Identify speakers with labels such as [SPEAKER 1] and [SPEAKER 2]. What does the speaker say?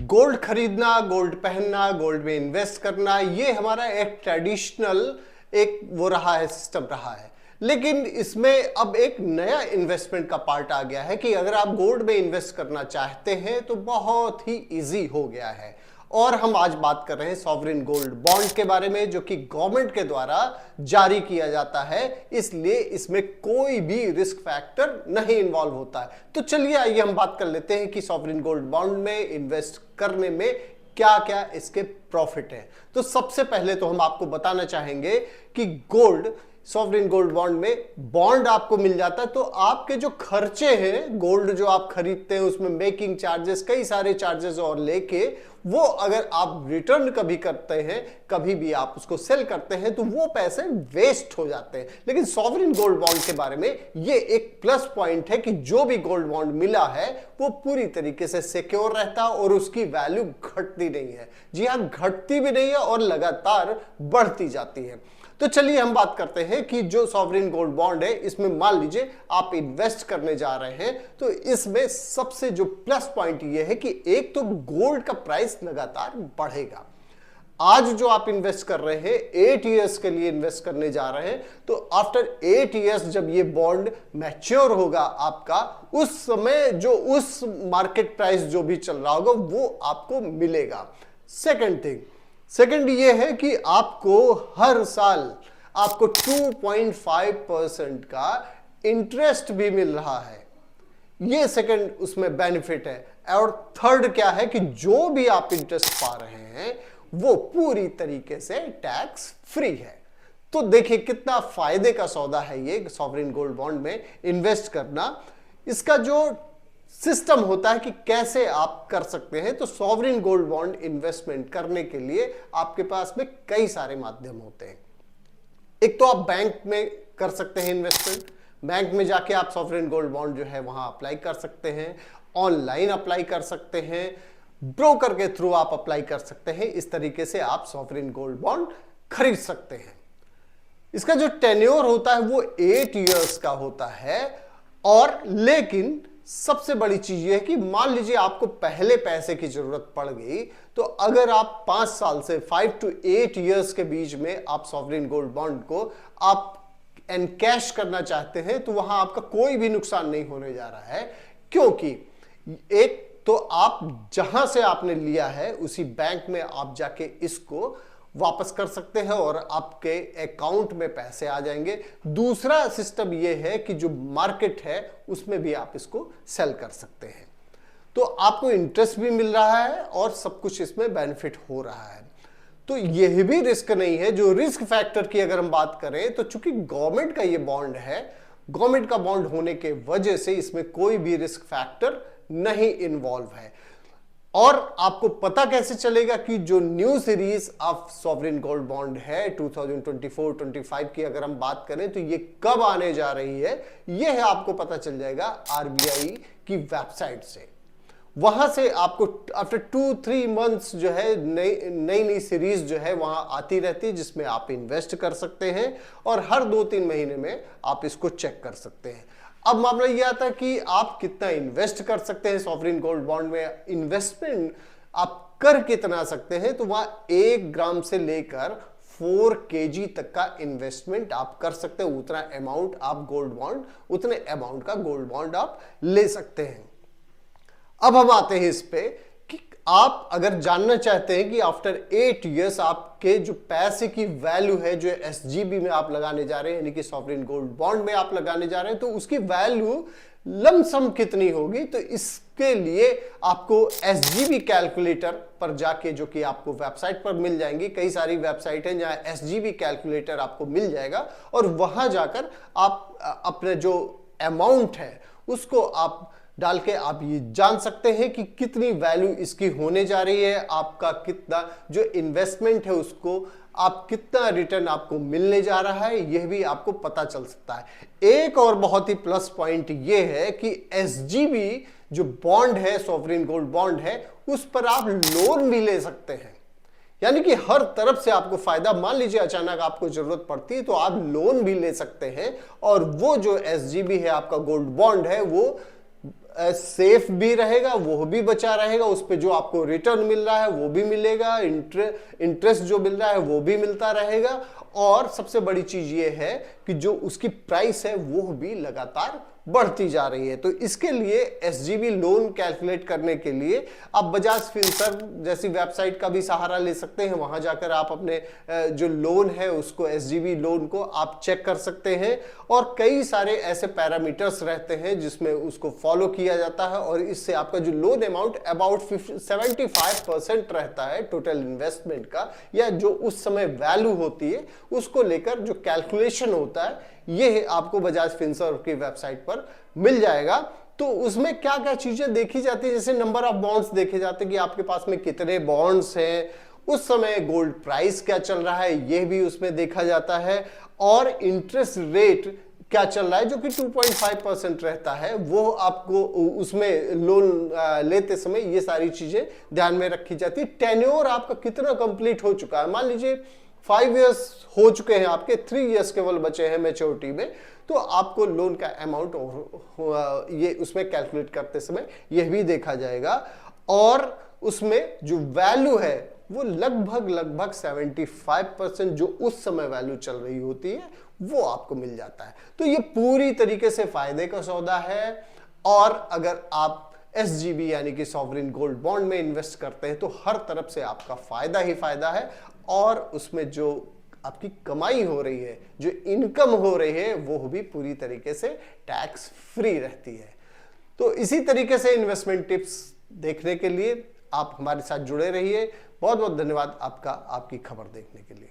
[SPEAKER 1] Gold खरीदना, gold पहनना, gold में इन्वेस्ट करना, ये हमारा एक ट्रेडिशनल एक वो रहा है, सिस्टम रहा है। लेकिन इसमें अब एक नया इन्वेस्टमेंट का पार्ट आ गया है कि अगर आप गोल्ड में इन्वेस्ट करना चाहते हैं तो बहुत ही इजी हो गया है। और हम आज बात कर रहे हैं सॉवरेन गोल्ड बॉन्ड के बारे में, जो कि गवर्नमेंट के द्वारा जारी किया जाता है, इसलिए इसमें कोई भी रिस्क फैक्टर नहीं इन्वॉल्व होता है। तो चलिए आइए हम बात कर लेते हैं कि सॉवरेन गोल्ड बॉन्ड में इन्वेस्ट करने में क्या क्या इसके प्रॉफिट है। तो सबसे पहले तो हम आपको बताना चाहेंगे कि गोल्ड सॉवरेन गोल्ड बॉन्ड में बॉन्ड आपको मिल जाता है, तो आपके जो खर्चे हैं, गोल्ड जो आप खरीदते हैं उसमें मेकिंग चार्जेस, कई सारे चार्जेस और लेके वो अगर आप रिटर्न कभी करते हैं, कभी भी आप उसको सेल करते हैं, तो वो पैसे वेस्ट हो जाते हैं। लेकिन सॉवरेन गोल्ड बॉन्ड के बारे में ये एक प्लस पॉइंट है कि जो भी गोल्ड बॉन्ड मिला है वो पूरी तरीके से सिक्योर रहता है और उसकी वैल्यू घटती नहीं है। जी हाँ, घटती भी नहीं है और लगातार बढ़ती जाती है। तो चलिए हम बात करते हैं कि जो सॉवरेन गोल्ड बॉन्ड है, इसमें मान लीजिए आप इन्वेस्ट करने जा रहे हैं, तो इसमें सबसे जो प्लस पॉइंट ये है कि एक तो गोल्ड का प्राइस लगातार बढ़ेगा। आज जो आप इन्वेस्ट कर रहे हैं, 8 इयर्स के लिए इन्वेस्ट करने जा रहे हैं, तो आफ्टर 8 इयर्स जब ये बॉन्ड मैच्योर होगा आपका, उस समय जो उस मार्केट प्राइस जो भी चल रहा होगा वो आपको मिलेगा। सेकंड ये है कि आपको हर साल आपको 2.5% का इंटरेस्ट भी मिल रहा है। ये सेकंड उसमें बेनिफिट है। और थर्ड क्या है कि जो भी आप इंटरेस्ट पा रहे हैं वो पूरी तरीके से टैक्स फ्री है। तो देखिए कितना फायदे का सौदा है ये सॉवरेन गोल्ड बॉन्ड में इन्वेस्ट करना। इसका जो सिस्टम होता है कि कैसे आप कर सकते हैं, तो सॉवरेन गोल्ड बॉन्ड इन्वेस्टमेंट करने के लिए आपके पास में कई सारे माध्यम होते हैं। एक तो आप बैंक में कर सकते हैं इन्वेस्टमेंट, बैंक में जाके आप सॉवरेन गोल्ड बॉन्ड जो है वहां अप्लाई कर सकते हैं, ऑनलाइन अप्लाई कर सकते हैं, ब्रोकर के थ्रू आप अप्लाई कर सकते हैं। इस तरीके से आप सॉवरेन गोल्ड बॉन्ड खरीद सकते हैं। इसका जो टेन्योर होता है वो 8 इयर्स का होता है। और लेकिन सबसे बड़ी चीज यह है कि मान लीजिए आपको पहले पैसे की जरूरत पड़ गई, तो अगर आप 5 साल से 5 to 8 इयर्स के बीच में आप सॉवरेन गोल्ड बॉन्ड को आप एनकैश करना चाहते हैं, तो वहां आपका कोई भी नुकसान नहीं होने जा रहा है। क्योंकि एक तो आप जहां से आपने लिया है उसी बैंक में आप जाके इसको वापस कर सकते हैं और आपके अकाउंट में पैसे आ जाएंगे। दूसरा सिस्टम यह है कि जो मार्केट है उसमें भी आप इसको सेल कर सकते हैं, तो आपको इंटरेस्ट भी मिल रहा है और सब कुछ इसमें बेनिफिट हो रहा है। तो यह भी रिस्क नहीं है। जो रिस्क फैक्टर की अगर हम बात करें, तो चूंकि गवर्नमेंट का यह बॉन्ड है, गवर्नमेंट का बॉन्ड होने के वजह से इसमें कोई भी रिस्क फैक्टर नहीं इन्वॉल्व है। और आपको पता कैसे चलेगा कि जो new series of sovereign gold bond है 2024-25 की अगर हम बात करें, तो ये कब आने जा रही है, यह आपको पता चल जाएगा आरबीआई की वेबसाइट से। वहां से आपको आफ्टर 2-3 मंथ्स जो है नई सीरीज जो है वहां आती रहती है, जिसमें आप इन्वेस्ट कर सकते हैं और हर 2-3 महीने में आप इसको चेक कर सकते हैं। अब मामला यह आता है कि आप कितना इन्वेस्ट कर सकते हैं सॉवरेन गोल्ड बॉन्ड में। इन्वेस्टमेंट आप कर कितना सकते हैं, तो वहां 1 ग्राम से लेकर 4 kg तक का इन्वेस्टमेंट आप कर सकते हैं। उतना अमाउंट आप गोल्ड बॉन्ड, उतने अमाउंट का गोल्ड बॉन्ड आप ले सकते हैं। अब हम आते हैं इस पे कि आप अगर जानना चाहते हैं कि आफ्टर 8 इयर्स आपके जो पैसे की वैल्यू है, जो एसजीबी में आप लगाने जा रहे हैं, यानी कि सॉवरेन गोल्ड बॉन्ड में आप लगाने जा रहे हैं, तो उसकी वैल्यू लमसम कितनी होगी। तो इसके लिए आपको एसजीबी कैलकुलेटर पर जाके, जो कि आपको वेबसाइट पर मिल जाएंगी, कई सारी वेबसाइट हैं जहां एसजीबी कैलकुलेटर आपको मिल जाएगा, और वहां जाकर आप अपने जो अमाउंट है उसको आप डाल के आप ये जान सकते हैं कि कितनी वैल्यू इसकी होने जा रही है, आपका कितना जो इन्वेस्टमेंट है उसको आप कितना रिटर्न आपको मिलने जा रहा है, यह भी आपको पता चल सकता है। एक और बहुत ही प्लस पॉइंट यह है कि एसजीबी जो बॉन्ड है, सॉवरेन गोल्ड बॉन्ड है, उस पर आप लोन भी ले सकते हैं। यानी कि हर तरफ से आपको फायदा। मान लीजिए अचानक आपको जरूरत पड़ती है तो आप लोन भी ले सकते हैं, और वो जो एसजीबी है आपका गोल्ड बॉन्ड है वो सेफ भी रहेगा, वो भी बचा रहेगा, उस पे जो आपको रिटर्न मिल रहा है वो भी मिलेगा, इंटरेस्ट जो मिल रहा है वो भी मिलता रहेगा, और सबसे बड़ी चीज ये है कि जो उसकी प्राइस है वो भी लगातार बढ़ती जा रही है। तो इसके लिए एसजीबी लोन कैलकुलेट करने के लिए आप बजाज फिनसर्व जैसी वेबसाइट का भी सहारा ले सकते हैं। वहां जाकर आप अपने जो लोन है उसको, एसजीबी लोन को आप चेक कर सकते हैं, और कई सारे ऐसे पैरामीटर्स रहते हैं जिसमें उसको फॉलो किया जाता है, और इससे आपका जो लोन अमाउंट अबाउट 75% रहता है टोटल इन्वेस्टमेंट का, या जो उस समय वैल्यू होती है उसको लेकर जो कैलकुलेशन होता है, ये आपको बजाज फिनसर्व की वेबसाइट पर मिल जाएगा। तो उसमें क्या क्या चीजें देखी जाती है, जैसे नंबर ऑफ बॉन्ड्स देखे जाते हैं कि आपके पास में कितने बॉन्ड्स हैं, उस समय गोल्ड प्राइस क्या चल रहा है यह भी उसमें देखा जाता है, और इंटरेस्ट रेट क्या चल रहा है जो कि 2.5% रहता है, वो आपको उसमें लोन लेते समय ये सारी चीजें ध्यान में रखी जाती है। टेन्योर आपका कितना कंप्लीट हो चुका है, मान लीजिए 5 इयर्स हो चुके हैं आपके, 3 इयर्स केवल बचे हैं मैच्योरिटी में, तो आपको लोन का अमाउंट ये उसमें कैलकुलेट करते समय यह भी देखा जाएगा, और उसमें जो वैल्यू है वो लगभग 75% जो उस समय वैल्यू चल रही होती है वो आपको मिल जाता है। तो ये पूरी तरीके से फायदे का सौदा है, और अगर आप एसजीबी यानी कि सॉवरिन गोल्ड बॉन्ड में इन्वेस्ट करते हैं तो हर तरफ से आपका फायदा ही फायदा है, और उसमें जो आपकी कमाई हो रही है, जो इनकम हो रही है, वो भी पूरी तरीके से टैक्स फ्री रहती है। तो इसी तरीके से इन्वेस्टमेंट टिप्स देखने के लिए आप हमारे साथ जुड़े रहिए। बहुत बहुत धन्यवाद आपका, आपकी खबर देखने के लिए।